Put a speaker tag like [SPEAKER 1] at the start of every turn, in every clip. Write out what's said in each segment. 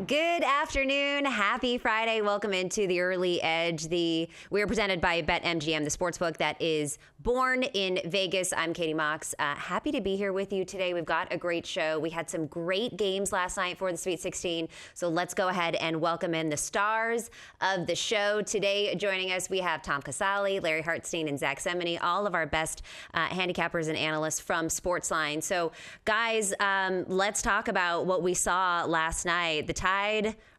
[SPEAKER 1] Good afternoon. Happy Friday. Welcome into the Early Edge. We are presented by BetMGM, the sportsbook that is born in Vegas. I'm Katie Mox. Happy to be here with you today. We've got a great show. We had some great games last night for the Sweet 16. So let's go ahead and welcome in the stars of the show. Today joining us, we have Tom Casale, Larry Hartstein, and Zack Cimini, all of our best handicappers and analysts from SportsLine. So guys, let's talk about what we saw last night. The Tide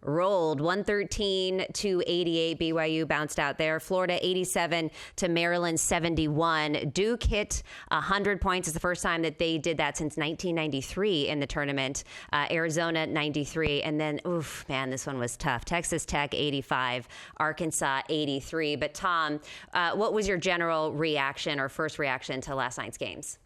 [SPEAKER 1] rolled 113 to 88. BYU bounced out there. Florida 87 to Maryland 71. Duke hit 100 points. It's the first time that they did that since 1993 in the tournament. Arizona 93. And then, oof, man, this one was tough. Texas Tech 85. Arkansas 83. But Tom, what was your general reaction or first reaction to last night's games?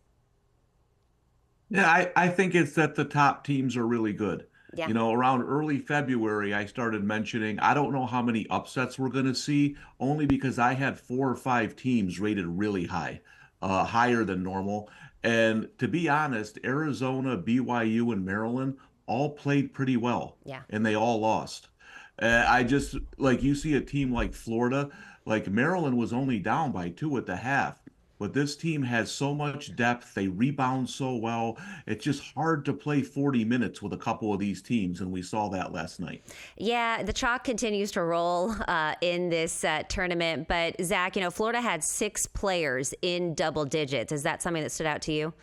[SPEAKER 2] Yeah, I think it's that the top teams are really good.
[SPEAKER 1] Yeah.
[SPEAKER 2] You know, around early February, I started mentioning, I don't know how many upsets we're going to see, only because I had 4 or 5 teams rated really high, higher than normal. And to be honest, Arizona, BYU, and Maryland all played pretty well.
[SPEAKER 1] Yeah.
[SPEAKER 2] And they all lost. I just, like, you see a team like Florida, like Maryland was only down by 2 at the half. But this team has so much depth. They rebound so well. It's just hard to play 40 minutes with a couple of these teams, and we saw that last night.
[SPEAKER 1] Yeah, the chalk continues to roll in this tournament. But, Zach, you know, Florida had 6 players in double digits. Is that something that stood out to you?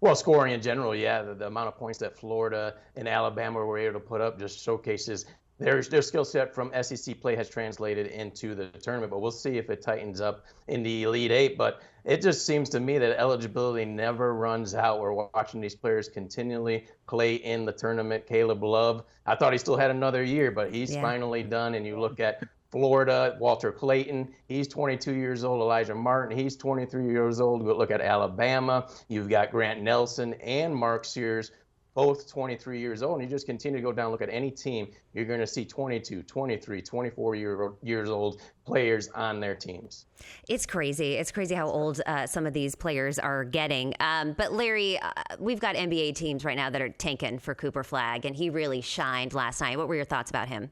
[SPEAKER 3] Well, scoring in general, yeah. The amount of points that Florida and Alabama were able to put up just showcases their skill set from SEC play has translated into the tournament, but we'll see if it tightens up in the Elite Eight. But it just seems to me that eligibility never runs out. We're watching these players continually play in the tournament. Caleb Love, I thought he still had another year, but he's finally done. And you look at Florida, Walter Clayton, he's 22 years old. Elijah Martin, he's 23 years old. Go look at Alabama. You've got Grant Nelson and Mark Sears, both 23 years old, and you just continue to go down, look at any team, you're going to see 22, 23, 24 years old players on their teams.
[SPEAKER 1] It's crazy. It's crazy how old some of these players are getting. But Larry, we've got NBA teams right now that are tanking for Cooper Flagg, and he really shined last night. What were your thoughts about him?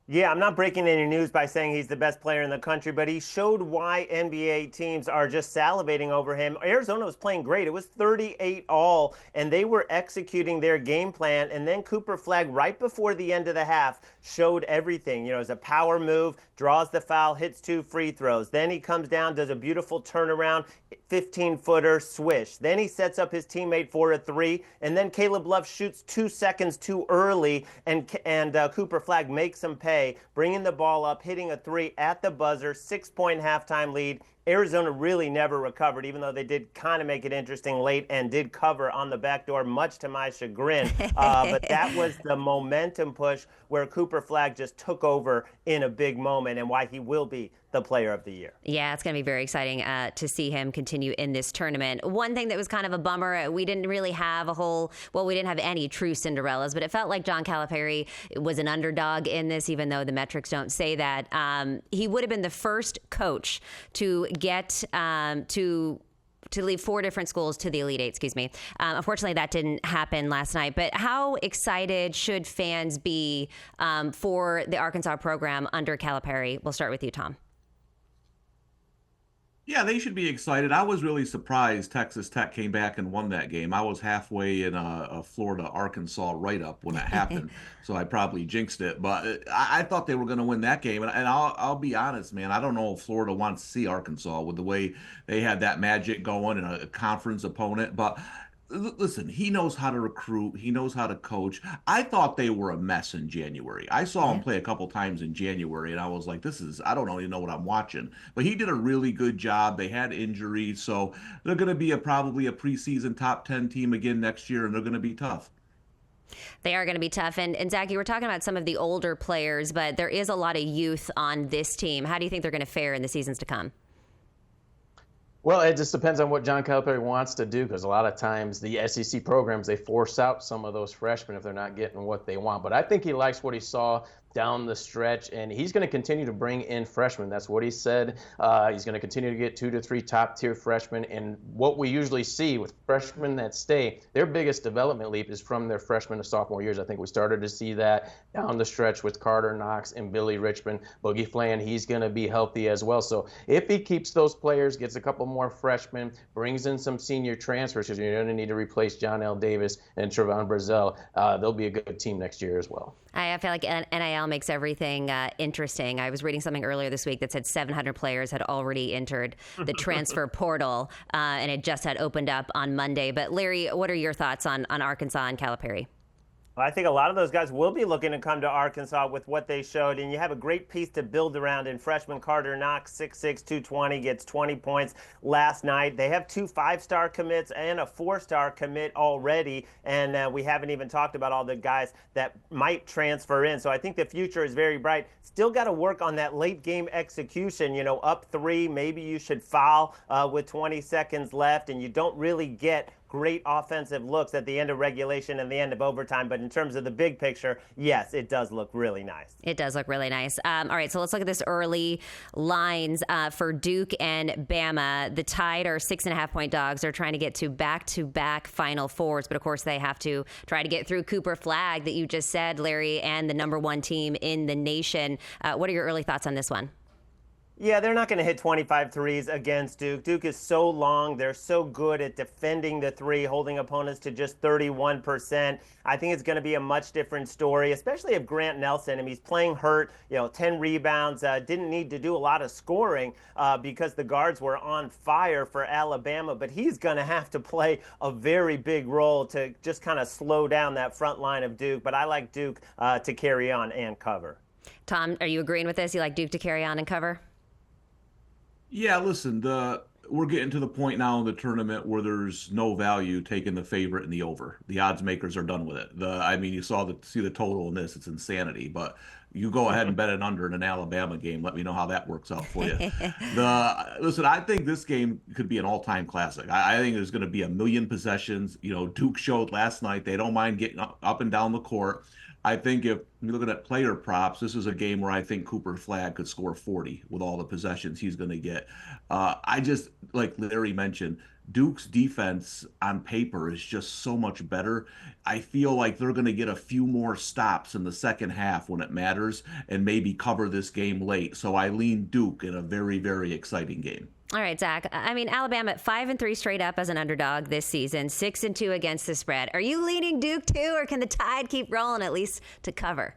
[SPEAKER 4] Yeah, I'm not breaking any news by saying he's the best player in the country, but he showed why NBA teams are just salivating over him. Arizona was playing great. It was 38-all, and they were executing their game plan. And then Cooper Flagg, right before the end of the half, showed everything. You know, it's a power move, draws the foul, hits 2 free throws. Then he comes down, does a beautiful turnaround, 15-footer swish. Then he sets up his teammate for a 3, and then Caleb Love shoots 2 seconds too early, and Cooper Flagg makes him pay, bringing the ball up, hitting a 3 at the buzzer, 6-point halftime lead. Arizona really never recovered, even though they did kind of make it interesting late and did cover on the back door, much to my chagrin. But that was the momentum push where Cooper Flagg just took over in a big moment, and why he will be the player of the year.
[SPEAKER 1] Yeah, it's going to be very exciting to see him continue in this tournament. One thing that was kind of a bummer, we didn't really have we didn't have any true Cinderellas, but it felt like John Calipari was an underdog in this, even though the metrics don't say that. He would have been the first coach to get to leave 4 different schools to the Elite Eight, Unfortunately, that didn't happen last night. But how excited should fans be for the Arkansas program under Calipari? We'll start with you, Tom.
[SPEAKER 2] Yeah, they should be excited. I was really surprised Texas Tech came back and won that game. I was halfway in a Florida-Arkansas write-up when that happened, so I probably jinxed it. But I thought they were going to win that game. And I'll be honest, man, I don't know if Florida wants to see Arkansas with the way they had that magic going and a conference opponent. But listen, he knows how to recruit. He knows how to coach. I thought they were a mess in January. I saw him play a couple times in January, and I was like, I don't even know what I'm watching. But he did a really good job. They had injuries, so they're going to be probably a preseason top 10 team again next year, and they're going to be tough.
[SPEAKER 1] They are going to be tough. And Zach, you were talking about some of the older players, but there is a lot of youth on this team. How do you think they're going to fare in the seasons to come?
[SPEAKER 3] Well, it just depends on what John Calipari wants to do, because a lot of times the SEC programs, they force out some of those freshmen if they're not getting what they want. But I think he likes what he saw down the stretch, and he's going to continue to bring in freshmen. That's what he said. He's going to continue to get 2 to 3 top-tier freshmen, and what we usually see with freshmen that stay, their biggest development leap is from their freshman to sophomore years. I think we started to see that down the stretch with Carter Knox and Billy Richmond. Boogie Flan, he's going to be healthy as well. So if he keeps those players, gets a couple more freshmen, brings in some senior transfers, because you're going to need to replace John L. Davis and Trevon Brazell, they'll be a good team next year as well.
[SPEAKER 1] I feel like NIL makes everything interesting. I was reading something earlier this week that said 700 players had already entered the transfer portal, and it just had opened up on Monday. But Larry, what are your thoughts on Arkansas and Calipari?
[SPEAKER 4] Well, I think a lot of those guys will be looking to come to Arkansas with what they showed, and you have a great piece to build around in freshman Carter Knox, 6'6", 220, gets 20 points last night. They have 2 5-star commits and a 4-star commit already, and we haven't even talked about all the guys that might transfer in. So I think the future is very bright. Still got to work on that late game execution. You know, up 3, maybe you should foul with 20 seconds left, and you don't really get great offensive looks at the end of regulation and the end of overtime. But in terms of the big picture, yes, it does look really nice.
[SPEAKER 1] It does look really nice. All right, so let's look at this early lines for Duke and Bama. The Tide are 6.5-point dogs. They're trying to get to back-to-back Final Fours, but of course they have to try to get through Cooper Flagg that you just said, Larry, and the number 1 team in the nation. What are your early thoughts on this one?
[SPEAKER 4] Yeah, they're not going to hit 25 threes against Duke. Duke is so long. They're so good at defending the 3, holding opponents to just 31%. I think it's going to be a much different story, especially if Grant Nelson, and he's playing hurt, 10 rebounds, didn't need to do a lot of scoring because the guards were on fire for Alabama, but he's going to have to play a very big role to just kind of slow down that front line of Duke. But I like Duke to carry on and cover.
[SPEAKER 1] Tom, are you agreeing with this? You like Duke to carry on and cover?
[SPEAKER 2] Yeah, listen, we're getting to the point now in the tournament where there's no value taking the favorite and the over. The odds makers are done with it. You see the total in this; it's insanity. But you go ahead and bet it under in an Alabama game. Let me know how that works out for you. Listen, I think this game could be an all-time classic. I think there's going to be a million possessions. Duke showed last night they don't mind getting up and down the court. I think if you're looking at player props, this is a game where I think Cooper Flagg could score 40 with all the possessions he's going to get. I just, like Larry mentioned, Duke's defense on paper is just so much better. I feel like they're going to get a few more stops in the second half when it matters and maybe cover this game late. So I lean Duke in a very, very exciting game.
[SPEAKER 1] All right, Zach. Alabama 5-3 straight up as an underdog this season, 6-2 against the spread. Are you leaning Duke too, or can the Tide keep rolling at least to cover?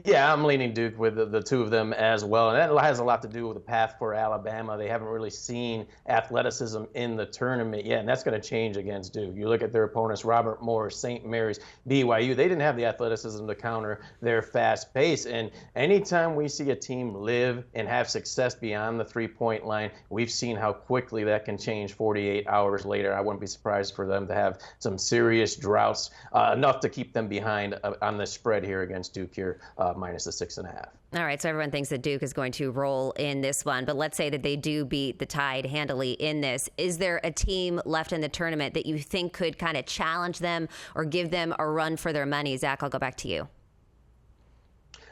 [SPEAKER 3] Yeah, I'm leaning Duke with the 2 of them as well. And that has a lot to do with the path for Alabama. They haven't really seen athleticism in the tournament yet, and that's going to change against Duke. You look at their opponents, Robert Morris, St. Mary's, BYU. They didn't have the athleticism to counter their fast pace. And anytime we see a team live and have success beyond the 3-point line, we've seen how quickly that can change 48 hours later. I wouldn't be surprised for them to have some serious droughts, enough to keep them behind on the spread here against Duke here. Minus the 6.5.
[SPEAKER 1] All right, so everyone thinks that Duke is going to roll in this one, but let's say that they do beat the Tide handily in this. Is there a team left in the tournament that you think could kind of challenge them or give them a run for their money? Zach, I'll go back to you.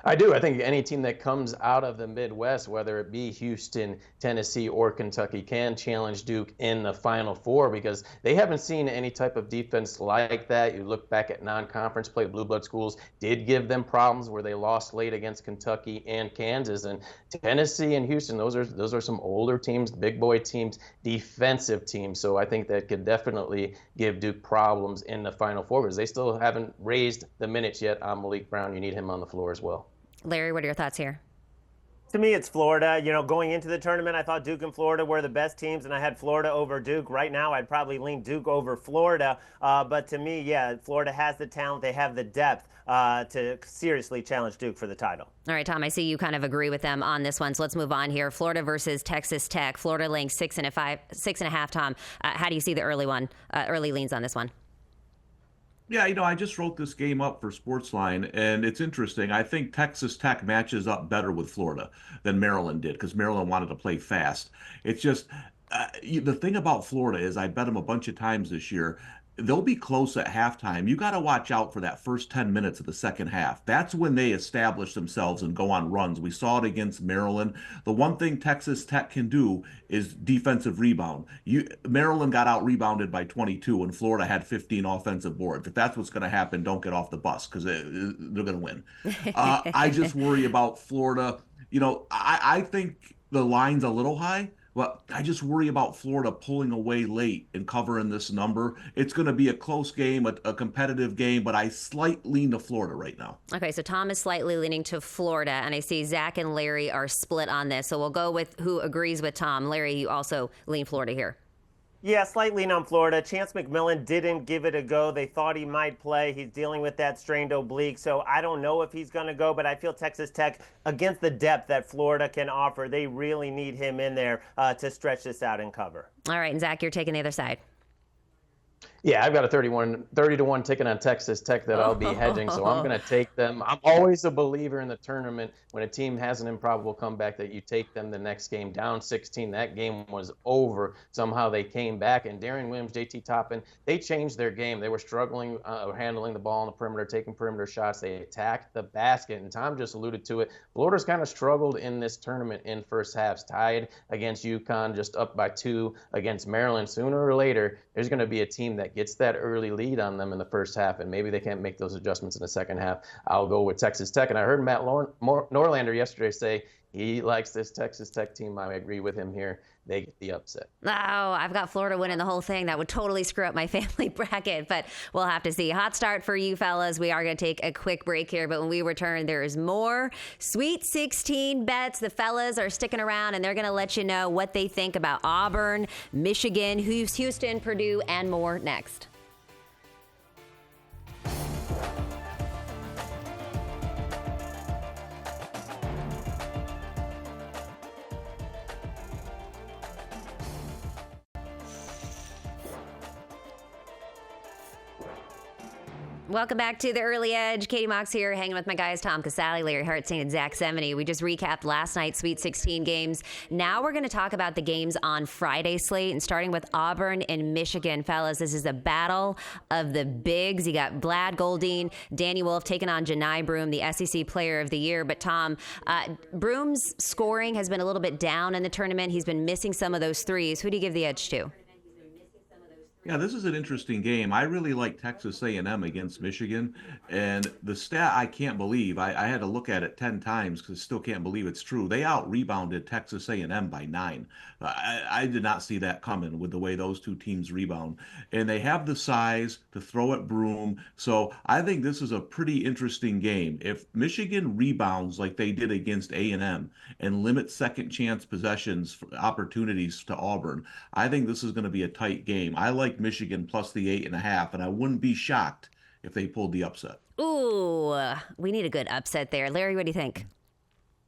[SPEAKER 3] I do. I think any team that comes out of the Midwest, whether it be Houston, Tennessee, or Kentucky, can challenge Duke in the Final Four because they haven't seen any type of defense like that. You look back at non-conference play, Blue Blood schools did give them problems where they lost late against Kentucky and Kansas. And Tennessee and Houston, those are some older teams, big boy teams, defensive teams. So I think that could definitely give Duke problems in the Final Four because they still haven't raised the minutes yet on Malik Brown. You need him on the floor as well.
[SPEAKER 1] Larry, what are your thoughts here?
[SPEAKER 4] To me, it's Florida. Going into the tournament, I thought Duke and Florida were the best teams, and I had Florida over Duke. Right now, I'd probably lean Duke over Florida. But to me, yeah, Florida has the talent. They have the depth to seriously challenge Duke for the title.
[SPEAKER 1] All right, Tom, I see you kind of agree with them on this one, so let's move on here. Florida versus Texas Tech. Florida laying 6.5, Tom. How do you see the early leans on this one?
[SPEAKER 2] Yeah, I just wrote this game up for SportsLine, and it's interesting. I think Texas Tech matches up better with Florida than Maryland did because Maryland wanted to play fast. It's just the thing about Florida is I bet them a bunch of times this year. they'll be close at halftime. You got to watch out for that first 10 minutes of the second half. That's when they establish themselves and go on runs. We saw it against Maryland. The one thing Texas Tech can do is defensive rebound. Maryland got out rebounded by 22 and Florida had 15 offensive boards. If that's what's going to happen, don't get off the bus because they're going to win. I just worry about Florida. I think the line's a little high. Well, I just worry about Florida pulling away late and covering this number. It's going to be a close game, a competitive game, but I slightly lean to Florida right now.
[SPEAKER 1] Okay, so Tom is slightly leaning to Florida, and I see Zach and Larry are split on this. So we'll go with who agrees with Tom. Larry, you also lean Florida here.
[SPEAKER 4] Yeah, slightly on Florida. Chance McMillan didn't give it a go. They thought he might play. He's dealing with that strained oblique, so I don't know if he's going to go, but I feel Texas Tech, against the depth that Florida can offer, they really need him in there to stretch this out and cover.
[SPEAKER 1] All right, and Zach, you're taking the other side.
[SPEAKER 3] Yeah, I've got a 30-1 ticket on Texas Tech that I'll be hedging, so I'm going to take them. I'm always a believer in the tournament when a team has an improbable comeback that you take them the next game down 16. That game was over. Somehow they came back, and Darian Williams, JT Toppin, they changed their game. They were struggling handling the ball on the perimeter, taking perimeter shots. They attacked the basket, and Tom just alluded to it. Florida's kind of struggled in this tournament in first halves, tied against UConn, just up by 2 against Maryland. Sooner or later, there's going to be a team that gets that early lead on them in the first half, and maybe they can't make those adjustments in the second half. I'll go with Texas Tech. And I heard Matt Norlander yesterday say he likes this Texas Tech team. I agree with him here. They get the upset.
[SPEAKER 1] Oh, I've got Florida winning the whole thing. That would totally screw up my family bracket, but we'll have to see. Hot start for you fellas. We are going to take a quick break here, but when we return, there is more Sweet 16 bets. The fellas are sticking around, and they're going to let you know what they think about Auburn, Michigan, Houston, Purdue, and more next. Welcome back to the Early Edge. Katie Mox here, hanging with my guys Tom Casale, Larry Hartstein, and Zack Cimini. We just recapped last night's Sweet 16 games. Now we're going to talk about the games on Friday slate, and starting with Auburn and Michigan. Fellas, this is a battle of the bigs. You got Vlad Goldine, Danny Wolf taking on Janai Broome, the SEC Player of the Year. But Tom, Broome's scoring has been a little bit down in the tournament. He's been missing some of those threes. Who do you give the edge to?
[SPEAKER 2] Yeah, this is an interesting game. I really like Texas A&M against Michigan, and the stat I can't believe. I had to look at it 10 times because I still can't believe it's true. They out-rebounded Texas A&M by 9. I did not see that coming with the way those two teams rebound. And they have the size to throw at Broome, so I think this is a pretty interesting game. If Michigan rebounds like they did against A&M and limits second chance possessions, opportunities to Auburn, I think this is going to be a tight game. I like Michigan plus the 8.5, and I wouldn't be shocked if they pulled the upset.
[SPEAKER 1] Ooh, we need a good upset there. Larry, what do you think?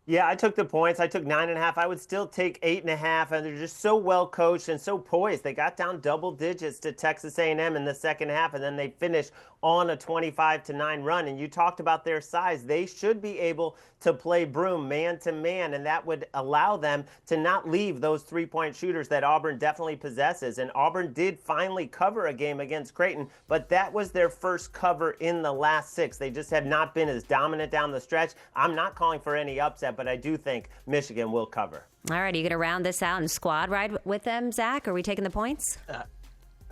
[SPEAKER 4] Yeah, I took the points. I took 9.5. I would still take 8.5, and they're just so well coached and so poised. They got down double digits to Texas A&M in the second half, and then they finished on a 25-9 run. And you talked about their size. They should be able to play Broome man to man, and that would allow them to not leave those three-point shooters that Auburn definitely possesses. And Auburn did finally cover a game against Creighton, but that was their first cover in the last 6. They just have not been as dominant down the stretch. I'm not calling for any upset, but I do think Michigan will cover.
[SPEAKER 1] All right, are you going to round this out and squad ride with them, Zach? Are we taking the points?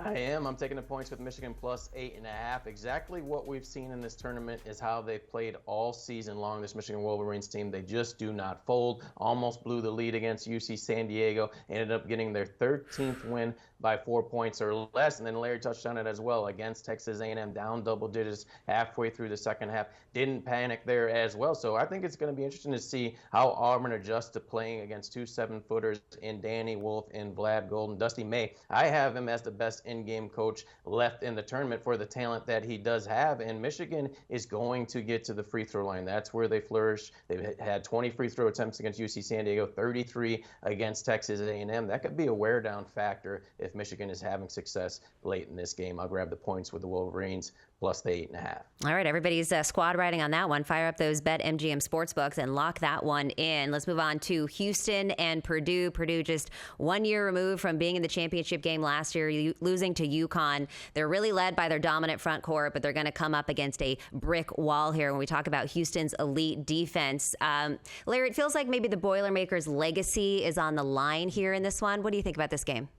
[SPEAKER 3] I am. I'm taking the points with Michigan plus 8.5. Exactly what we've seen in this tournament is how they've played all season long. This Michigan Wolverines team, they just do not fold. Almost blew the lead against UC San Diego. Ended up getting their 13th win by 4 points or less. And then Larry touched on it as well against Texas A&M, down double digits halfway through the second half. Didn't panic there as well. So I think it's going to be interesting to see how Auburn adjusts to playing against 2 7-footers in Danny Wolf and Vlad Golden. Dusty May, I have him as the best in-game coach left in the tournament for the talent that he does have. And Michigan is going to get to the free throw line. That's where they flourish. They've had 20 free throw attempts against UC San Diego, 33 against Texas A&M. That could be a wear-down factor if Michigan is having success late in this game. I'll grab the points with the Wolverines plus the 8.5.
[SPEAKER 1] All right, everybody's squad riding on that one. Fire up those BetMGM sportsbooks and lock that one in. Let's move on to Houston and Purdue. Purdue just 1 year removed from being in the championship game last year, losing to UConn. They're really led by their dominant front court, but they're going to come up against a brick wall here when we talk about Houston's elite defense. Larry, it feels like maybe the Boilermakers' legacy is on the line here in this one. What do you think about this game?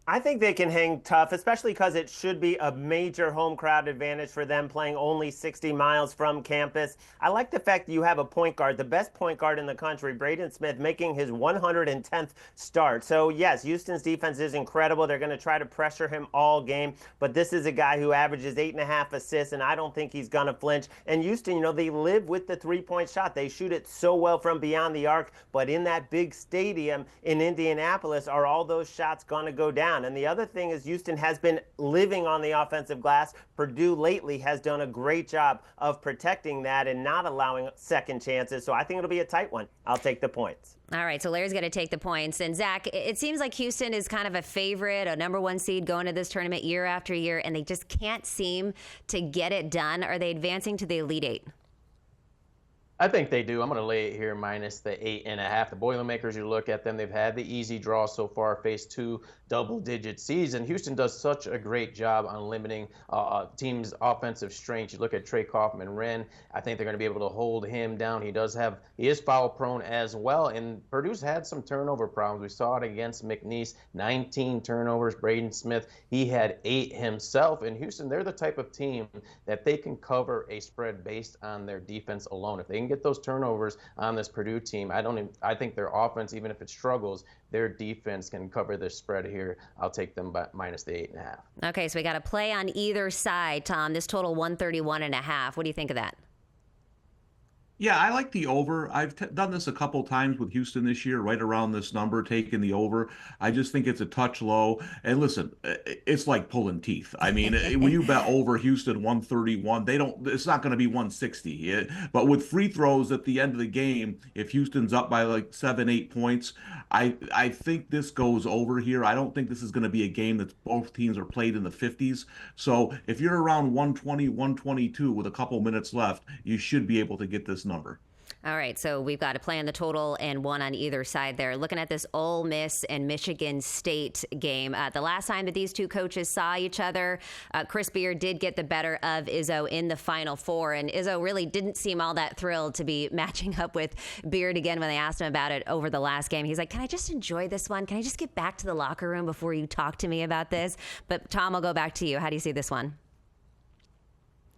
[SPEAKER 4] I think they can hang tough, especially because it should be a major home crowd advantage for them playing only 60 miles from campus. I like the fact that you have a point guard, the best point guard in the country, Braden Smith, making his 110th start. So, yes, Houston's defense is incredible. They're going to try to pressure him all game. But this is a guy who averages 8.5 assists, and I don't think he's going to flinch. And Houston, they live with the three-point shot. They shoot it so well from beyond the arc. But in that big stadium in Indianapolis, are all those shots going to go down? And the other thing is Houston has been living on the offensive glass. Purdue lately has done a great job of protecting that and not allowing second chances. So I think it'll be a tight one. I'll take the points.
[SPEAKER 1] All right, so Larry's going to take the points. And Zach, it seems like Houston is kind of a favorite, a number one seed going to this tournament year after year, and they just can't seem to get it done. Are they advancing to the Elite Eight?
[SPEAKER 3] I think they do. I'm going to lay it here minus the 8.5. The Boilermakers, you look at them, they've had the easy draw so far, faced 2 double-digit seeds. And Houston does such a great job on limiting teams' offensive strengths. You look at Trey Kaufman-Renn. I think they're going to be able to hold him down. He is foul-prone as well. And Purdue's had some turnover problems. We saw it against McNeese, 19 turnovers. Braden Smith, he had 8 himself. And Houston, they're the type of team that they can cover a spread based on their defense alone. If they can get those turnovers on this Purdue team, I think their offense, even if it struggles, their defense can cover this spread here. I'll take them by minus the 8.5.
[SPEAKER 1] Okay, so we got a play on either side, Tom. This total 131.5. What do you think of that?
[SPEAKER 2] Yeah, I like the over. I've done this a couple times with Houston this year, right around this number, taking the over. I just think it's a touch low. And listen, it's like pulling teeth. I mean, when you bet over Houston 131, it's not going to be 160. But with free throws at the end of the game, if Houston's up by like 7-8 points, I think this goes over here. I don't think this is going to be a game that both teams are played in the 50s. So if you're around 120, 122 with a couple minutes left, you should be able to get this number.
[SPEAKER 1] All right, so we've got a play on the total and one on either side there. Looking at this Ole Miss and Michigan State game. The last time that these two coaches saw each other, Chris Beard did get the better of Izzo in the Final Four, and Izzo really didn't seem all that thrilled to be matching up with Beard again when they asked him about it over the last game. He's like, can I just enjoy this one? Can I just get back to the locker room before you talk to me about this? But Tom, I'll go back to you. How do you see this one?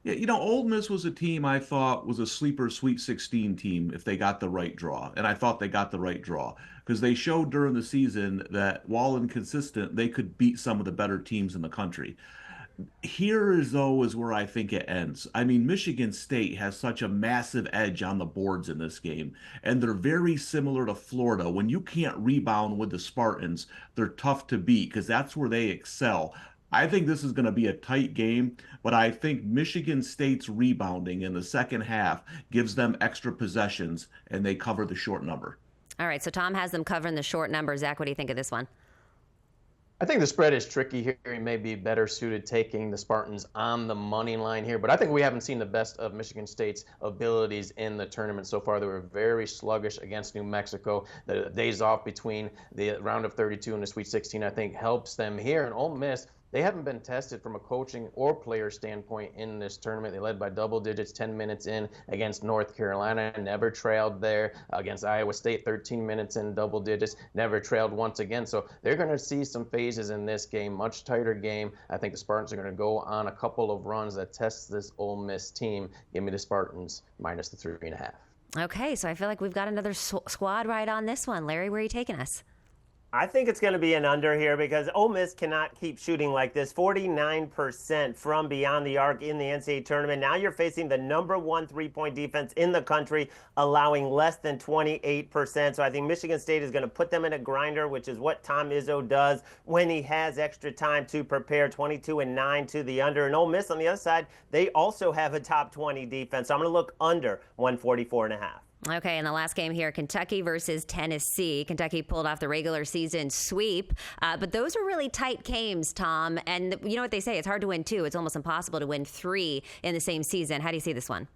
[SPEAKER 2] Yeah, Ole Miss was a team I thought was a sleeper Sweet 16 team if they got the right draw. And I thought they got the right draw because they showed during the season that while inconsistent, they could beat some of the better teams in the country. Here is where I think it ends. I mean, Michigan State has such a massive edge on the boards in this game, and they're very similar to Florida. When you can't rebound with the Spartans, they're tough to beat because that's where they excel. I think this is going to be a tight game, but I think Michigan State's rebounding in the second half gives them extra possessions, and they cover the short number.
[SPEAKER 1] All right, so Tom has them covering the short number. Zach, what do you think of this one?
[SPEAKER 3] I think the spread is tricky here. He may be better suited taking the Spartans on the money line here, but I think we haven't seen the best of Michigan State's abilities in the tournament so far. They were very sluggish against New Mexico. The days off between the round of 32 and the Sweet 16, I think, helps them here. And Ole Miss, they haven't been tested from a coaching or player standpoint in this tournament. They led by double digits 10 minutes in against North Carolina, never trailed there. Against Iowa State, 13 minutes in double digits, never trailed once again. So they're going to see some phases in this game, much tighter game. I think the Spartans are going to go on a couple of runs that test this Ole Miss team. Give me the Spartans minus the 3.5.
[SPEAKER 1] Okay, so I feel like we've got another squad ride on this one. Larry, where are you taking us?
[SPEAKER 4] I think it's going to be an under here because Ole Miss cannot keep shooting like this. 49% from beyond the arc in the NCAA tournament. Now you're facing the number one three-point defense in the country, allowing less than 28%. So I think Michigan State is going to put them in a grinder, which is what Tom Izzo does when he has extra time to prepare. 22-9 to the under. And Ole Miss on the other side, they also have a top 20 defense. So I'm going to look under 144.5.
[SPEAKER 1] Okay, and the last game here, Kentucky versus Tennessee. Kentucky pulled off the regular season sweep, but those were really tight games, Tom. And you know what they say, it's hard to win two. It's almost impossible to win three in the same season. How do you see this one?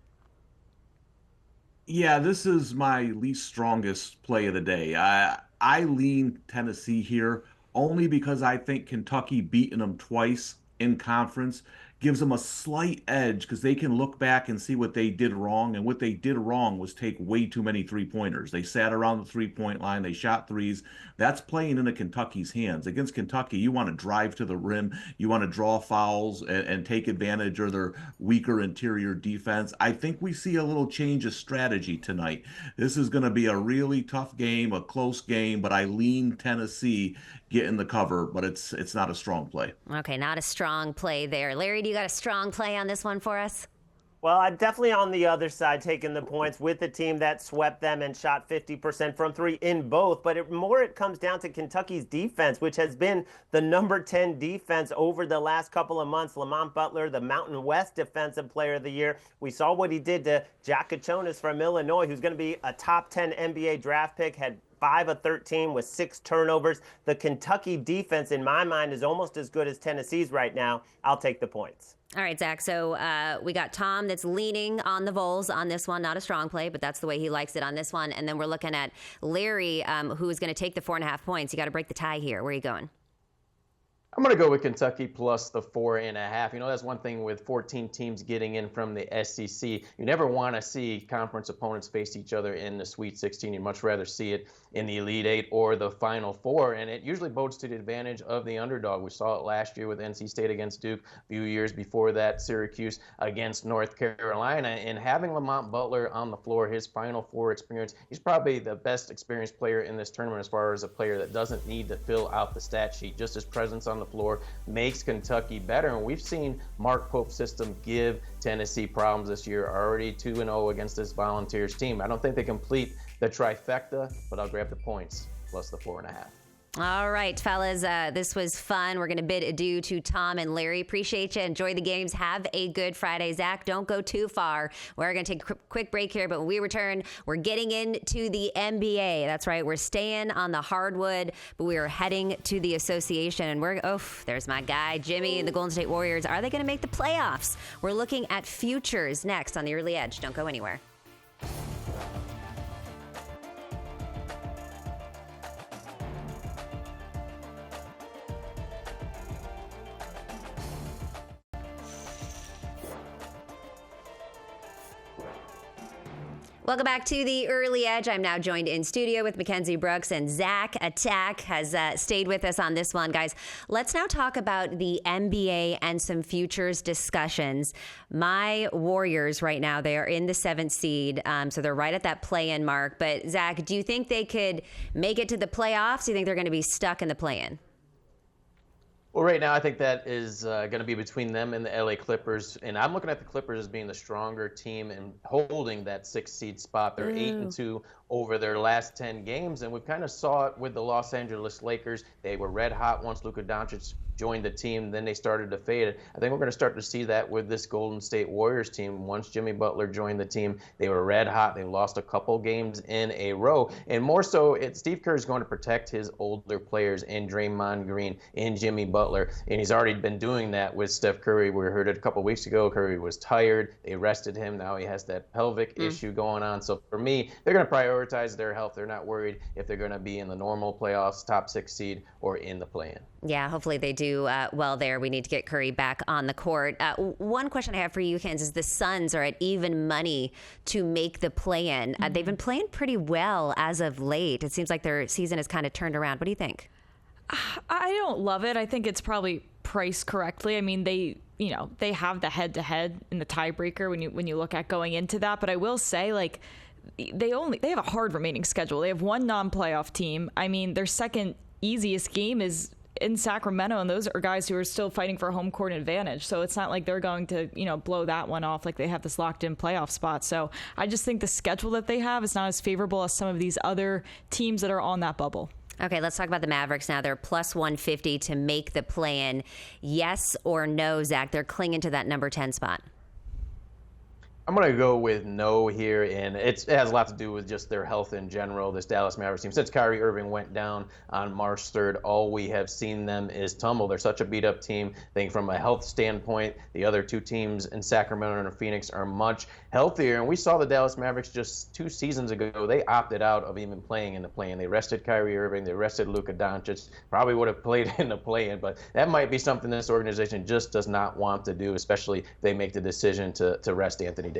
[SPEAKER 2] Yeah, this is my least strongest play of the day. I lean Tennessee here only because I think Kentucky beating them twice in conference gives them a slight edge because they can look back and see what they did wrong. And what they did wrong was take way too many three-pointers. They sat around the three-point line. They shot threes. That's playing into Kentucky's hands. Against Kentucky, you want to drive to the rim. You want to draw fouls and take advantage of their weaker interior defense. I think we see a little change of strategy tonight. This is going to be a really tough game, a close game, but I lean Tennessee getting the cover, but it's not a strong play.
[SPEAKER 1] Okay, not a strong play there. Larry, do you got a strong play on this one for us?
[SPEAKER 4] Well, I'm definitely on the other side taking the points with the team that swept them and shot 50% from three in both. But it comes down to Kentucky's defense, which has been the number 10 defense over the last couple of months. Lamont Butler, the Mountain West Defensive Player of the Year. We saw what he did to Jack Kachonis from Illinois, who's going to be a top 10 NBA draft pick, had 5 of 13 with 6 turnovers. The Kentucky defense, in my mind, is almost as good as Tennessee's right now. I'll take the points.
[SPEAKER 1] All right, Zach. So we got Tom that's leaning on the Vols on this one. Not a strong play, but that's the way he likes it on this one. And then we're looking at Larry, who is going to take the 4.5 points. You got to break the tie here. Where are you going?
[SPEAKER 3] I'm going to go with Kentucky plus the 4.5. You know, that's one thing with 14 teams getting in from the SEC. You never want to see conference opponents face each other in the Sweet 16. You'd much rather see it in the Elite Eight or the Final Four, and it usually bodes to the advantage of the underdog. We saw it last year with NC State against Duke, a few years before that, Syracuse against North Carolina. And having Lamont Butler on the floor, his Final Four experience, he's probably the best experienced player in this tournament as far as a player that doesn't need to fill out the stat sheet. Just his presence on the floor makes Kentucky better. And we've seen Mark Pope's system give Tennessee problems this year, already 2-0 against this Volunteers team. I don't think they complete the trifecta, but I'll grab the points plus the 4.5.
[SPEAKER 1] All right, fellas, this was fun. We're going to bid adieu to Tom and Larry. Appreciate you. Enjoy the games. Have a good Friday. Zach, don't go too far. We're going to take a quick break here, but when we return, we're getting into the NBA. That's right. We're staying on the hardwood, but we are heading to the association. And there's my guy, Jimmy, and the Golden State Warriors. Are they going to make the playoffs? We're looking at futures next on the Early Edge. Don't go anywhere. Welcome back to the Early Edge. I'm now joined in studio with Mackenzie Brooks, and Zach Attack has stayed with us on this one. Guys, let's now talk about the NBA and some futures discussions. My Warriors right now, they are in the 7th seed, so they're right at that play-in mark. But Zach, do you think they could make it to the playoffs? Do you think they're going to be stuck in the play-in?
[SPEAKER 3] Well, right now, I think that is going to be between them and the LA Clippers. And I'm looking at the Clippers as being the stronger team and holding that 6th seed spot. They're 8-2 over their last 10 games. And we kind of saw it with the Los Angeles Lakers. They were red hot once Luka Doncic joined the team, then they started to fade. I think we're going to start to see that with this Golden State Warriors team. Once Jimmy Butler joined the team, they were red hot. They lost a couple games in a row. And more so, Steve Kerr is going to protect his older players in Draymond Green, in Jimmy Butler. And he's already been doing that with Steph Curry. We heard it a couple weeks ago. Curry was tired. They rested him. Now he has that pelvic issue going on. So for me, they're going to prioritize their health. They're not worried if they're going to be in the normal playoffs, top 6 seed, or in the play-in.
[SPEAKER 1] Yeah, hopefully they do well there. We need to get Curry back on the court. One question I have for you, Hans, is the Suns are at even money to make the play-in. They've been playing pretty well as of late. It seems like their season has kind of turned around. What do you think?
[SPEAKER 5] I don't love it. I think it's probably priced correctly. I mean, they have the head-to-head in the tiebreaker when you look at going into that. But I will say, like, they have a hard remaining schedule. They have one non-playoff team. I mean, their second easiest game is in Sacramento, and those are guys who are still fighting for home court advantage. So it's not like they're going to, blow that one off like they have this locked in playoff spot. So I just think the schedule that they have is not as favorable as some of these other teams that are on that bubble.
[SPEAKER 1] Okay, let's talk about the Mavericks now. They're plus 150 to make the play-in. Yes or no, Zach? They're clinging to that number 10 spot.
[SPEAKER 3] I'm going to go with no here, and it has a lot to do with just their health in general, this Dallas Mavericks team. Since Kyrie Irving went down on March 3rd, all we have seen them is tumble. They're such a beat-up team. I think from a health standpoint, the other two teams in Sacramento and Phoenix are much healthier, and we saw the Dallas Mavericks just 2 seasons ago. They opted out of even playing in the play-in. They rested Kyrie Irving. They rested Luka Doncic. Probably would have played in the play-in, but that might be something this organization just does not want to do, especially if they make the decision to rest Anthony Davis.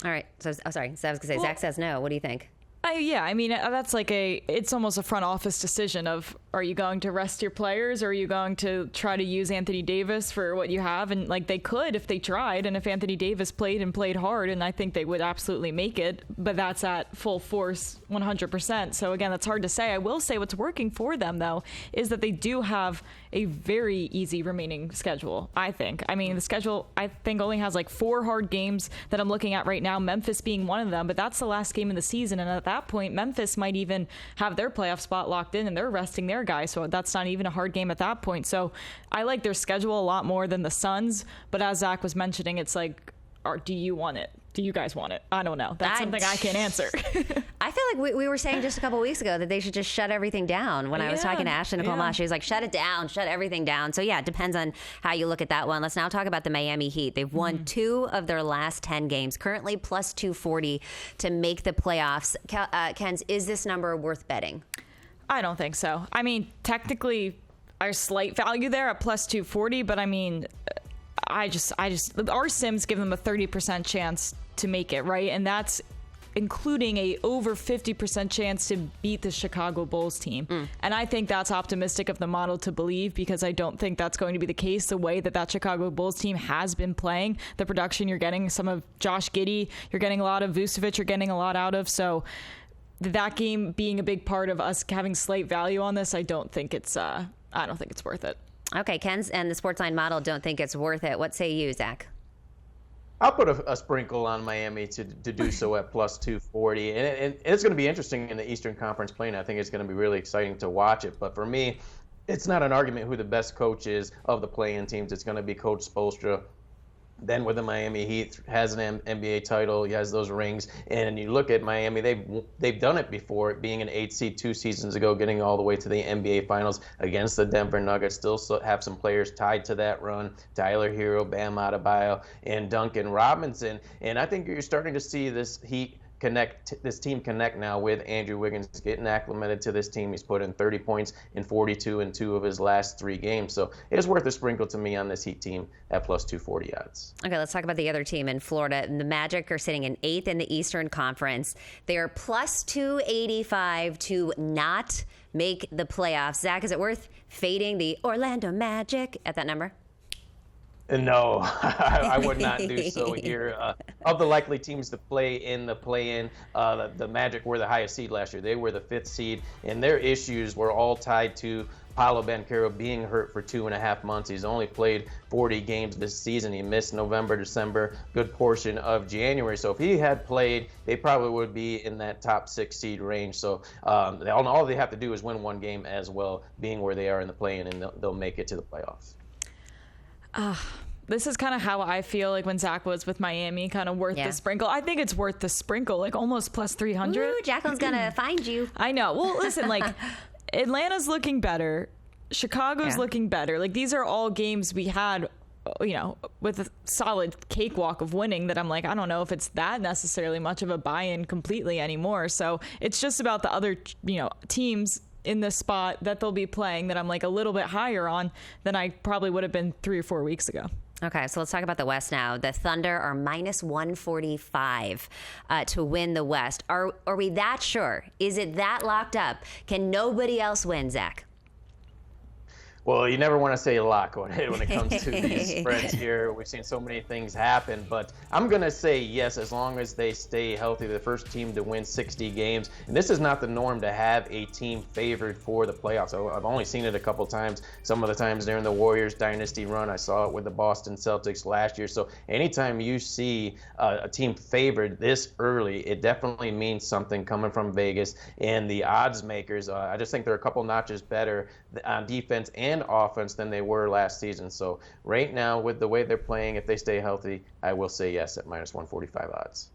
[SPEAKER 1] All right. So, sorry. So I was going to say, Zach says no. What do you think?
[SPEAKER 5] Yeah, I mean, that's like it's almost a front office decision of, are you going to rest your players, or are you going to try to use Anthony Davis for what you have? And like, they could if they tried, and if Anthony Davis played hard, and I think they would absolutely make it, but that's at full force 100%. So again, that's hard to say. I will say what's working for them, though, is that they do have a very easy remaining schedule, I think. I mean, the schedule, I think, only has like 4 hard games that I'm looking at right now, Memphis being one of them, but that's the last game of the season, and at that point, Memphis might even have their playoff spot locked in, and they're resting their guys, so that's not even a hard game at that point. So I like their schedule a lot more than the Suns, but as Zach was mentioning, it's like, do you want it? Do you guys want it? I don't know. That's something I can't answer.
[SPEAKER 1] I feel like we were saying just a couple weeks ago that they should just shut everything down. When I was talking to Ashley Nicole Moss, she was like, shut it down, shut everything down. So yeah, it depends on how you look at that one. Let's now talk about the Miami Heat. They've won 2 of their last 10 games, currently plus 240 to make the playoffs. Kenz, is this number worth betting?
[SPEAKER 5] I don't think so. I mean, technically, there's slight value there at plus 240, but I mean, our Sims give them a 30% chance to make it, right? And that's including a over 50% chance to beat the Chicago Bulls team. And I think that's optimistic of the model to believe, because I don't think that's going to be the case the way that Chicago Bulls team has been playing. The production you're getting, some of Josh Giddey, you're getting a lot of Vucevic, you're getting a lot out of. So that game being a big part of us having slight value on this, I don't think it's worth it.
[SPEAKER 1] Okay, Ken's and the SportsLine model don't think it's worth it. What say you, Zach?
[SPEAKER 3] I'll put a sprinkle on Miami to do so at plus 240. And it's going to be interesting in the Eastern Conference play. I think it's going to be really exciting to watch it. But for me, it's not an argument who the best coach is of the play-in teams. It's going to be Coach Spoelstra. Then with the Miami Heat, has an NBA title, he has those rings, and you look at Miami, they've done it before, being an 8 seed 2 seasons ago, getting all the way to the NBA Finals against the Denver Nuggets. Still have some players tied to that run: Tyler Hero, Bam Adebayo, and Duncan Robinson. And I think you're starting to see this this team connect now with Andrew Wiggins getting acclimated to this team. He's put in 30 points in 42 in 2 of his last 3 games. So it's worth a sprinkle to me on this Heat team at plus 240 odds.
[SPEAKER 1] Okay, let's talk about the other team in Florida. The Magic are sitting in 8th in the Eastern Conference. They are plus 285 to not make the playoffs. Zach, is it worth fading the Orlando Magic at that number?
[SPEAKER 3] No, I would not do so here. Of the likely teams to play in the play-in, the Magic were the highest seed last year. They were the 5th seed, and their issues were all tied to Paolo Banchero being hurt for 2.5 months. He's only played 40 games this season. He missed November, December, good portion of January. So if he had played, they probably would be in that top 6 seed range. So all they have to do is win 1 game as well, being where they are in the play-in, and they'll make it to the playoffs.
[SPEAKER 5] This is kind of how I feel like when Zach was with Miami, kind of worth the sprinkle. I think it's worth the sprinkle, like almost plus 300.
[SPEAKER 1] Ooh, Jacqueline's going to find you.
[SPEAKER 5] I know. Well, listen, like Atlanta's looking better. Chicago's looking better. Like, these are all games we had, with a solid cakewalk of winning that I'm like, I don't know if it's that necessarily much of a buy-in completely anymore. So it's just about the other, teams in the spot that they'll be playing that I'm like a little bit higher on than I probably would have been 3 or 4 weeks ago.
[SPEAKER 1] Okay, so let's talk about the West now. The Thunder are minus 145 to win the West. Are we that sure? Is it that locked up? Can nobody else win, Zach?
[SPEAKER 3] Well, you never want to say a lot when it comes to these spreads here. We've seen so many things happen, but I'm going to say yes, as long as they stay healthy. The first team to win 60 games. And this is not the norm to have a team favored for the playoffs. I've only seen it a couple times. Some of the times during the Warriors dynasty run, I saw it with the Boston Celtics last year. So anytime you see a team favored this early, it definitely means something coming from Vegas and the odds makers. I just think they're a couple notches better on defense and and offense than they were last season. So right now, with the way they're playing, if they stay healthy, I will say yes at minus 145 odds.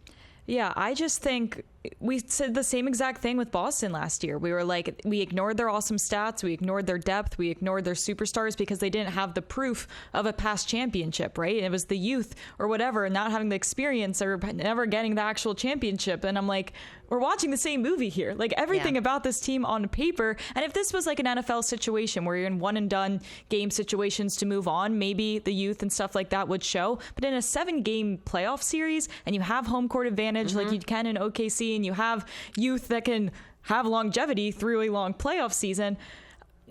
[SPEAKER 5] Yeah, I just think we said the same exact thing with Boston last year. We were like, we ignored their awesome stats, we ignored their depth, we ignored their superstars because they didn't have the proof of a past championship, right? It was the youth or whatever, not having the experience or never getting the actual championship. And I'm like, we're watching the same movie here. Like everything about this team on paper. And if this was like an NFL situation where you're in one and done game situations to move on, maybe the youth and stuff like that would show. But in a 7-game playoff series and you have home court advantage like you can in OKC, and you have youth that can have longevity through a long playoff season,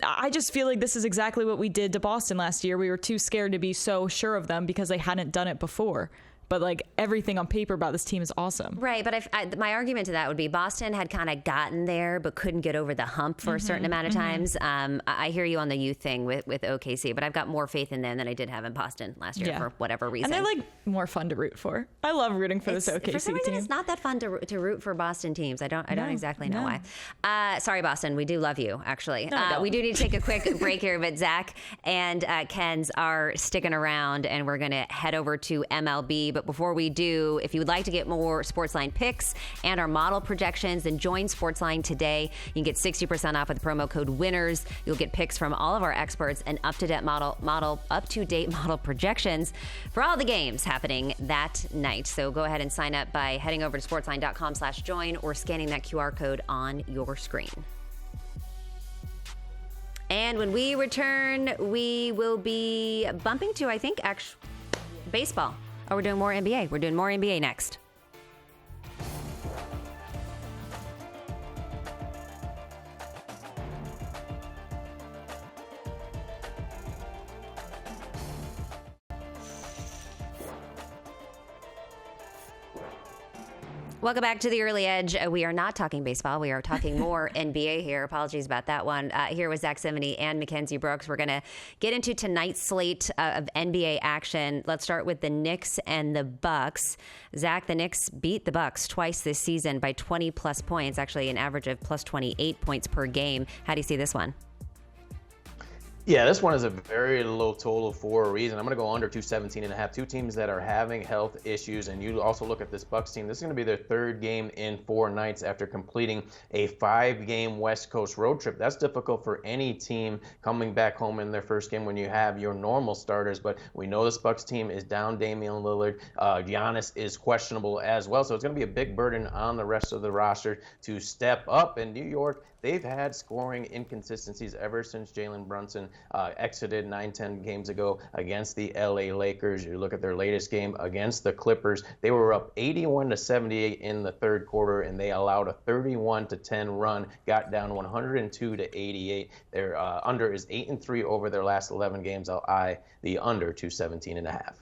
[SPEAKER 5] I just feel like this is exactly what we did to Boston last year. We were too scared to be so sure of them because they hadn't done it before. But like everything on paper about this team is awesome.
[SPEAKER 1] Right. But my argument to that would be Boston had kind of gotten there, but couldn't get over the hump for a certain amount of times. I hear you on the youth thing with OKC, but I've got more faith in them than I did have in Boston last year for whatever reason.
[SPEAKER 5] And they're like more fun to root for. I love rooting for this OKC
[SPEAKER 1] for some reason,
[SPEAKER 5] team.
[SPEAKER 1] It's not that fun to root for Boston teams. I don't exactly know why. Sorry, Boston. We do love you, actually. We do need to take a quick break here, but Zach and Ken's are sticking around, and we're going to head over to MLB. But before we do, if you would like to get more SportsLine picks and our model projections, then join SportsLine today. You can get 60% off with the promo code WINNERS. You'll get picks from all of our experts and up-to-date model projections for all the games happening that night. So go ahead and sign up by heading over to sportsline.com/join or scanning that QR code on your screen. And when we return, we will be bumping to, I think, baseball. Oh, we're doing more NBA. We're doing more NBA next. Welcome back to the Early Edge. We are not talking baseball. We are talking more NBA here. Apologies about that one. Here with Zack Cimini and Mackenzie Brooks. We're going to get into tonight's slate of NBA action. Let's start with the Knicks and the Bucks. Zach, the Knicks beat the Bucks twice this season by 20-plus points, actually an average of plus 28 points per game. How do you see this one?
[SPEAKER 3] Yeah, this one is a very low total for a reason. I'm going to go under 217.5. Two teams that are having health issues, and you also look at this Bucks team. This is going to be their third game in 4 nights after completing a 5-game West Coast road trip. That's difficult for any team coming back home in their first game when you have your normal starters. But we know this Bucks team is down Damian Lillard. Giannis is questionable as well, so it's going to be a big burden on the rest of the roster to step up. In New York, they've had scoring inconsistencies ever since Jalen Brunson exited 9-10 games ago against the LA Lakers. You look at their latest game against the Clippers, they were up 81-78 in the third quarter, and they allowed a 31-10 run, got down 102-88. Their under is 8-3 over their last 11 games. I'll eye the under 217.5.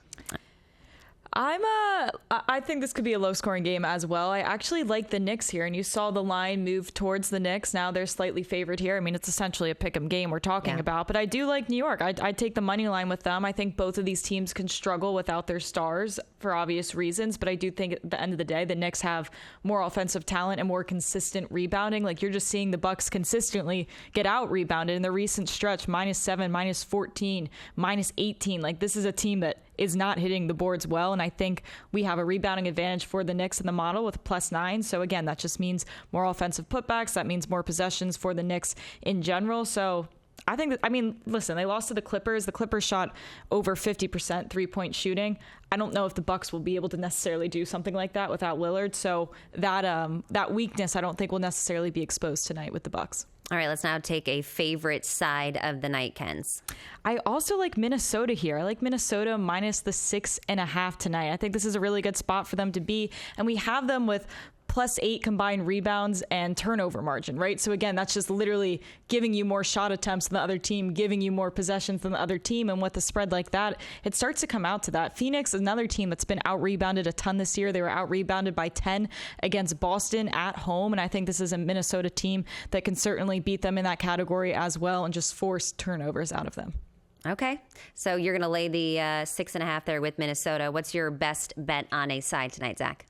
[SPEAKER 5] I think this could be a low-scoring game as well. I actually like the Knicks here, and you saw the line move towards the Knicks. Now they're slightly favored here. I mean, it's essentially a pick-em game we're talking about, but I do like New York. I'd take the money line with them. I think both of these teams can struggle without their stars for obvious reasons, but I do think at the end of the day, the Knicks have more offensive talent and more consistent rebounding. Like, you're just seeing the Bucks consistently get out-rebounded in the recent stretch, -7, -14, -18. Like, this is a team that is not hitting the boards well, and I think we have a rebounding advantage for the Knicks in the model with +9. So again, that just means more offensive putbacks. That means more possessions for the Knicks in general. So I think that, I mean, listen, they lost to the Clippers. The Clippers shot over 50% three-point shooting. I don't know if the Bucks will be able to necessarily do something like that without Lillard. So that weakness, I don't think will necessarily be exposed tonight with the Bucks.
[SPEAKER 1] All right, let's now take a favorite side of the night, Kens.
[SPEAKER 5] I also like Minnesota here. I like Minnesota minus the 6.5 tonight. I think this is a really good spot for them to be. And we have them with +8 combined rebounds and turnover margin, right? So again, that's just literally giving you more shot attempts than the other team, giving you more possessions than the other team. And with a spread like that, it starts to come out to that. Phoenix is another team that's been out-rebounded a ton this year. They were out-rebounded by 10 against Boston at home. And I think this is a Minnesota team that can certainly beat them in that category as well and just force turnovers out of them.
[SPEAKER 1] Okay, so you're going to lay the 6.5 there with Minnesota. What's your best bet on a side tonight, Zach?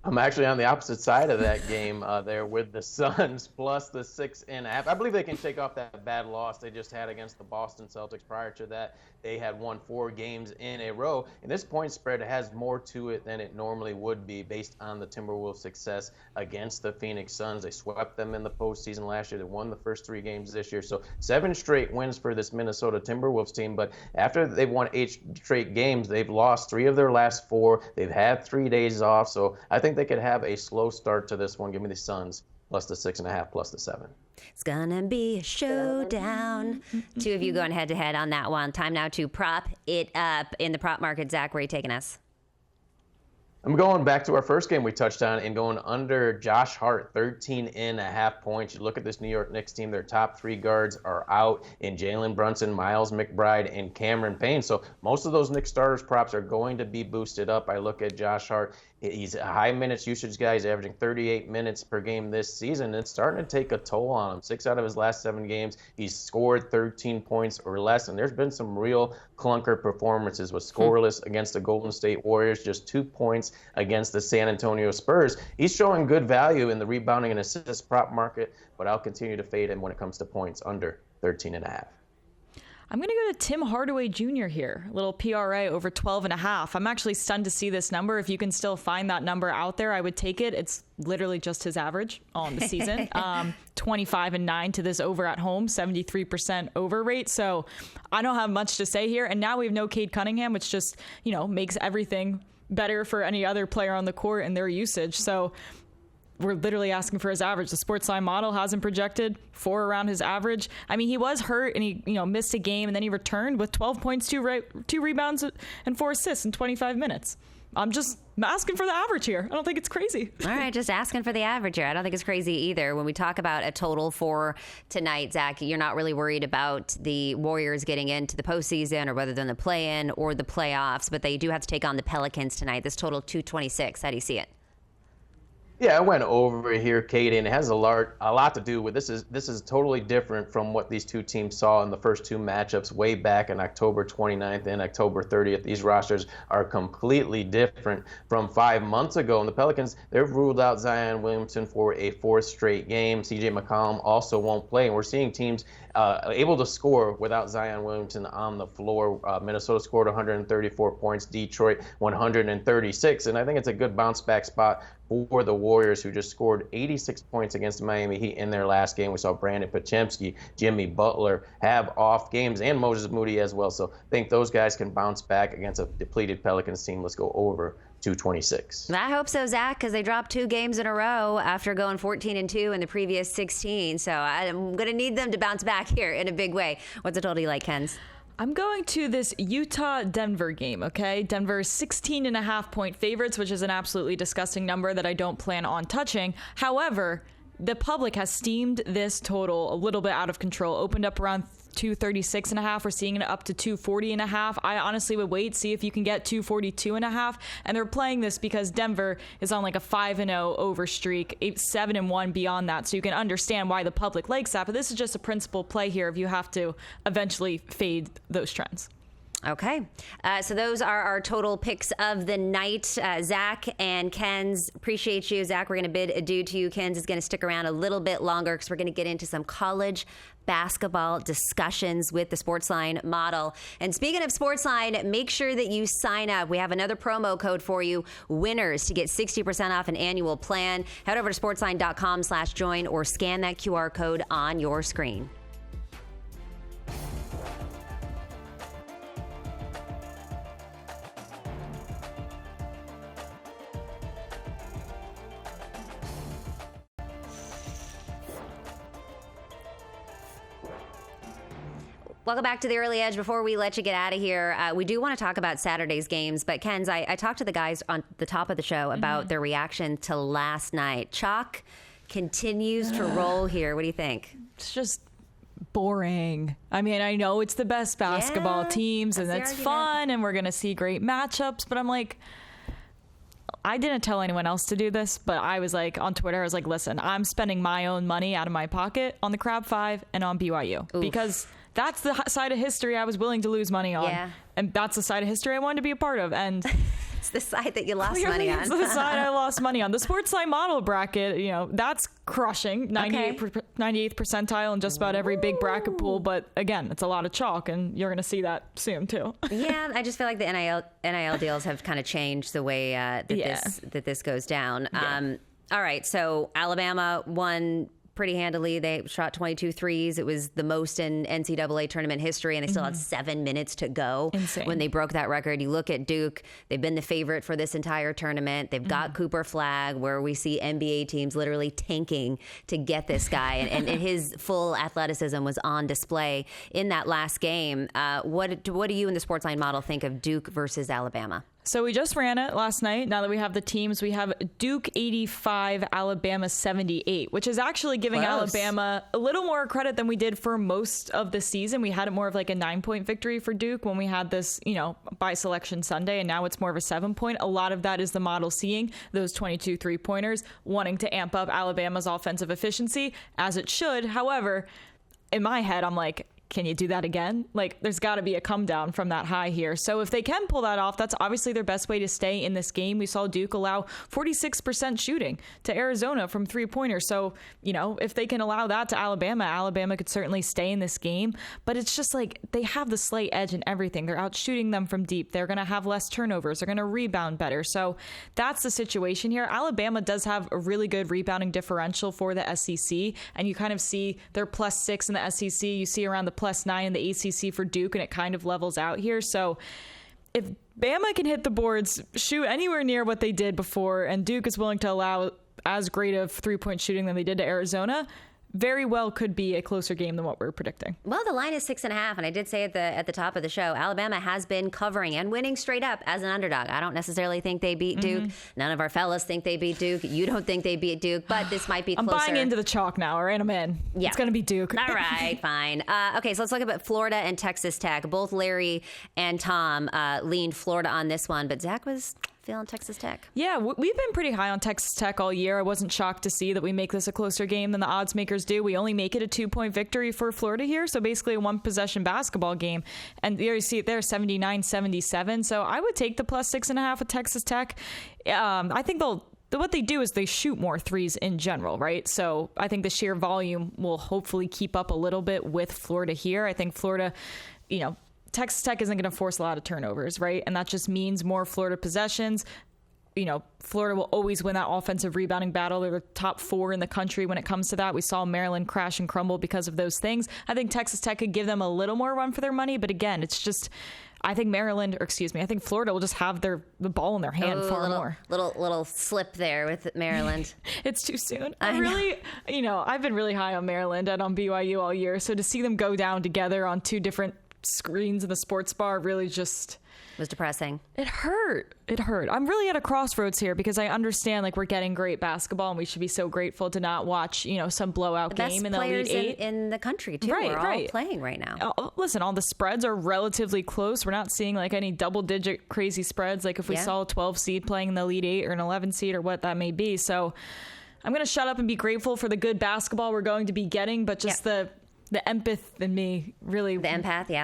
[SPEAKER 3] I'm actually on the opposite side of that game there with the Suns plus the 6.5. I believe they can shake off that bad loss they just had against the Boston Celtics. Prior to that, they had won 4 games in a row. And this point spread has more to it than it normally would be based on the Timberwolves' success against the Phoenix Suns. They swept them in the postseason last year. They won the first 3 games this year. So 7 straight wins for this Minnesota Timberwolves team. But after they've won 8 straight games, they've lost 3 of their last 4. They've had 3 days off. So I think they could have a slow start to this one. Give me the Suns plus the 6.5 plus the 7.
[SPEAKER 1] It's gonna be a showdown. 2 of you going head to head on that one. Time now to prop it up in the prop market. Zach, where are you taking us?
[SPEAKER 3] I'm going back to our first game we touched on and going under Josh Hart, 13.5 points. You look at this New York Knicks team, their top 3 guards are out in Jalen Brunson, Miles McBride, and Cameron Payne. So most of those Knicks starters props are going to be boosted up. I look at Josh Hart. He's a high minutes usage guy. He's averaging 38 minutes per game this season. It's starting to take a toll on him. 6 out of his last 7 games, he's scored 13 points or less. And there's been some real clunker performances with scoreless against the Golden State Warriors, just 2 points against the San Antonio Spurs. He's showing good value in the rebounding and assist prop market, but I'll continue to fade him when it comes to points under 13.5.
[SPEAKER 5] I'm going to go to Tim Hardaway Jr. here. A little PRA over 12.5. I'm actually stunned to see this number. If you can still find that number out there, I would take it. It's literally just his average on the season. 25-9 to this over at home, 73% over rate. So I don't have much to say here. And now we have no Cade Cunningham, which just, makes everything better for any other player on the court and their usage. So we're literally asking for his average. The SportsLine model has him projected 4 around his average. I mean, he was hurt and he, missed a game and then he returned with 12 points, 2 rebounds, and 4 assists in 25 minutes. I'm just asking for the average here. I don't think it's crazy.
[SPEAKER 1] All right, just asking for the average here. I don't think it's crazy either. When we talk about a total for tonight, Zach, you're not really worried about the Warriors getting into the postseason or whether they're in the play-in or the playoffs, but they do have to take on the Pelicans tonight. This total 226. How do you see it?
[SPEAKER 3] Yeah, I went over here, Katie, and it has a lot to do with this is totally different from what these two teams saw in the first 2 matchups way back on October 29th and October 30th. These rosters are completely different from 5 months ago. And the Pelicans, they've ruled out Zion Williamson for a 4th straight game. CJ McCollum also won't play. And we're seeing teams able to score without Zion Williamson on the floor. Minnesota scored 134 points, Detroit 136. And I think it's a good bounce back spot for the Warriors, who just scored 86 points against the Miami Heat in their last game. We saw Brandon Podziemski, Jimmy Butler have off games, and Moses Moody as well. So I think those guys can bounce back against a depleted Pelicans team. Let's go over 226.
[SPEAKER 1] I hope so, Zach, because they dropped 2 games in a row after going 14-2 in the previous 16. So I'm going to need them to bounce back here in a big way. What's the total you like, Kenz?
[SPEAKER 5] I'm going to this Utah-Denver game, okay? Denver's 16.5 point favorites, which is an absolutely disgusting number that I don't plan on touching. However, the public has steamed this total a little bit out of control. Opened up around 236.5. We're seeing it up to 240.5. I honestly would wait, see if you can get 242.5. And they're playing this because Denver is on like a 5-0 over streak, 7-1 beyond that. So you can understand why the public likes that. But this is just a principal play here if you have to eventually fade those trends.
[SPEAKER 1] Okay. So those are our total picks of the night. Zach and Kenz, appreciate you. Zach, we're going to bid adieu to you. Kenz is going to stick around a little bit longer because we're going to get into some college basketball discussions with the SportsLine model. And speaking of SportsLine, make sure that you sign up. We have another promo code for you, winners, to get 60% off an annual plan. Head over to sportsline.com/join or scan that QR code on your screen. Welcome back to the Early Edge. Before we let you get out of here, we do want to talk about Saturday's games. But Kenz, I talked to the guys on the top of the show about their reaction to last night. Chalk continues to roll here. What do you think?
[SPEAKER 5] It's just boring. I mean, I know it's the best basketball teams and it's fun and we're going to see great matchups. But I'm like, I didn't tell anyone else to do this, but I was like on Twitter, I was like, listen, I'm spending my own money out of my pocket on the Crab 5 and on BYU. Oof. Because that's the side of history I was willing to lose money on. Yeah. And that's the side of history I wanted to be a part of. And
[SPEAKER 1] It's the side that you lost money on.
[SPEAKER 5] It's the side I lost money on. The SportsLine model bracket, that's crushing. 98th percentile in just about every big bracket pool. But again, it's a lot of chalk, and you're going to see that soon too.
[SPEAKER 1] Yeah, I just feel like the NIL deals have kind of changed the way that this goes down.
[SPEAKER 5] Yeah.
[SPEAKER 1] All right, so Alabama won pretty handily. They shot 22 threes. It was the most in NCAA tournament history, and they still had 7 minutes to go.
[SPEAKER 5] Insane.
[SPEAKER 1] When they broke that record. You look at Duke, they've been the favorite for this entire tournament. They've got Cooper Flagg, where we see NBA teams literally tanking to get this guy, and his full athleticism was on display in that last game. What do you in the SportsLine model think of Duke versus Alabama?
[SPEAKER 5] So we just ran it last night. Now that we have the teams, we have Duke 85, Alabama 78, which is actually giving Alabama a little more credit than we did for most of the season. We had it more of like a 9-point victory for Duke when we had this, by selection Sunday, and now it's more of a 7-point. A lot of that is the model seeing those 22 3-pointers, wanting to amp up Alabama's offensive efficiency, as it should. However, in my head, I'm like, can you do that again? Like, there's got to be a come down from that high here. So if they can pull that off, that's obviously their best way to stay in this game. We saw Duke allow 46% shooting to Arizona from 3-pointers. So, if they can allow that to Alabama, Alabama could certainly stay in this game. But it's just like they have the slight edge in everything. They're out shooting them from deep. They're going to have less turnovers. They're going to rebound better. So that's the situation here. Alabama does have a really good rebounding differential for the SEC. And you kind of see they're +6 in the SEC. You see around the +9 in the ACC for Duke, and it kind of levels out here. So if Bama can hit the boards, shoot anywhere near what they did before, and Duke is willing to allow as great of 3-point shooting than they did to Arizona, very well could be a closer game than what we're predicting.
[SPEAKER 1] Well, the line is 6.5, and I did say at the top of the show, Alabama has been covering and winning straight up as an underdog. I don't necessarily think they beat Duke. None of our fellas think they beat Duke. You don't think they beat Duke, but this might be closer.
[SPEAKER 5] I'm buying into the chalk now, all right? I'm in. Yeah. It's going to be Duke.
[SPEAKER 1] All right, fine. Okay, so let's look at Florida and Texas Tech. Both Larry and Tom leaned Florida on this one, but Zach was feeling Texas Tech.
[SPEAKER 5] Yeah, we've been pretty high on Texas Tech all year. I wasn't shocked to see that we make this a closer game than the odds makers do. We only make it a 2-point victory for Florida here, so basically a 1-possession basketball game. And there you see it there, 79-77. So I would take the +6.5 with Texas Tech. I think what they do is they shoot more threes in general, right? So I think the sheer volume will hopefully keep up a little bit with Florida here. I think Florida, Texas Tech isn't going to force a lot of turnovers, right? And that just means more Florida possessions. Florida will always win that offensive rebounding battle. They're the top 4 in the country when it comes to that. We saw Maryland crash and crumble because of those things. I think Texas Tech could give them a little more run for their money. But again, it's just, I think Florida will just have the ball in their hand far more.
[SPEAKER 1] Little slip there with Maryland.
[SPEAKER 5] It's too soon. I've been really high on Maryland and on BYU all year. So to see them go down together on 2 different screens in the sports bar really just
[SPEAKER 1] was depressing.
[SPEAKER 5] It hurt. I'm really at a crossroads here because I understand we're getting great basketball and we should be so grateful to not watch some blowout game in the Elite Eight
[SPEAKER 1] in the country too. We're all playing right now.
[SPEAKER 5] Listen, all the spreads are relatively close. We're not seeing any double-digit crazy spreads if we saw a 12 seed playing in the Elite Eight or an 11 seed or what that may be. So I'm going to shut up and be grateful for the good basketball we're going to be getting, but just the empath in me really.
[SPEAKER 1] The empath, yeah.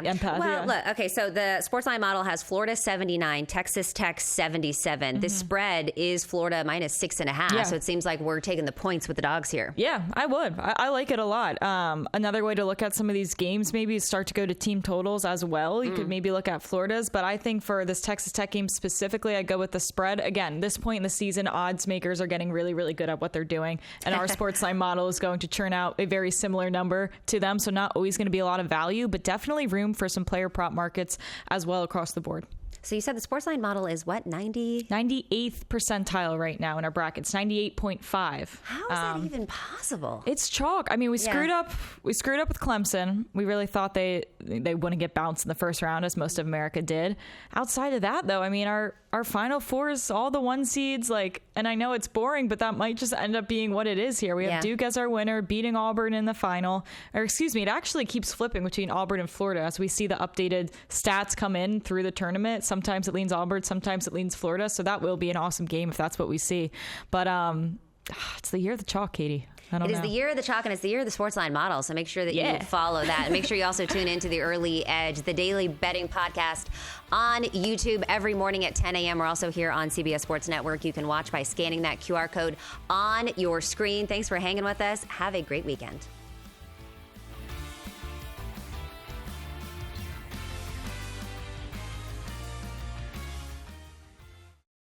[SPEAKER 1] Look, okay, so the SportsLine model has Florida 79, Texas Tech 77. The spread is Florida -6.5, so it seems like we're taking the points with the dogs here.
[SPEAKER 5] Yeah, I would. I like it a lot. Another way to look at some of these games maybe is start to go to team totals as well. You could maybe look at Florida's, but I think for this Texas Tech game specifically, I go with the spread. Again, this point in the season, odds makers are getting really, really good at what they're doing, and our SportsLine model is going to churn out a very similar number to them. So not always going to be a lot of value, but definitely room for some player prop markets as well across the board.
[SPEAKER 1] So you said the SportsLine model is what,
[SPEAKER 5] 98th percentile right now in our brackets, 98.5.
[SPEAKER 1] How is that even possible?
[SPEAKER 5] It's chalk. I mean, we screwed up with Clemson. We really thought they wouldn't get bounced in the first round, as most of America did. Outside of that, though, I mean, our Final Four is all the 1 seeds, and I know it's boring, but that might just end up being what it is here. We have Duke as our winner, beating Auburn in the final. Or excuse me, it actually keeps flipping between Auburn and Florida as we see the updated stats come in through the tournament. Sometimes it leans Auburn, sometimes it leans Florida. So that will be an awesome game if that's what we see. But it's the year of the chalk, Katie.
[SPEAKER 1] It is the year of the chalk, and it's the year of the SportsLine model. So make sure that you follow that. And make sure you also tune into the Early Edge, the daily betting podcast on YouTube every morning at 10 a.m. We're also here on CBS Sports Network. You can watch by scanning that QR code on your screen. Thanks for hanging with us. Have a great weekend.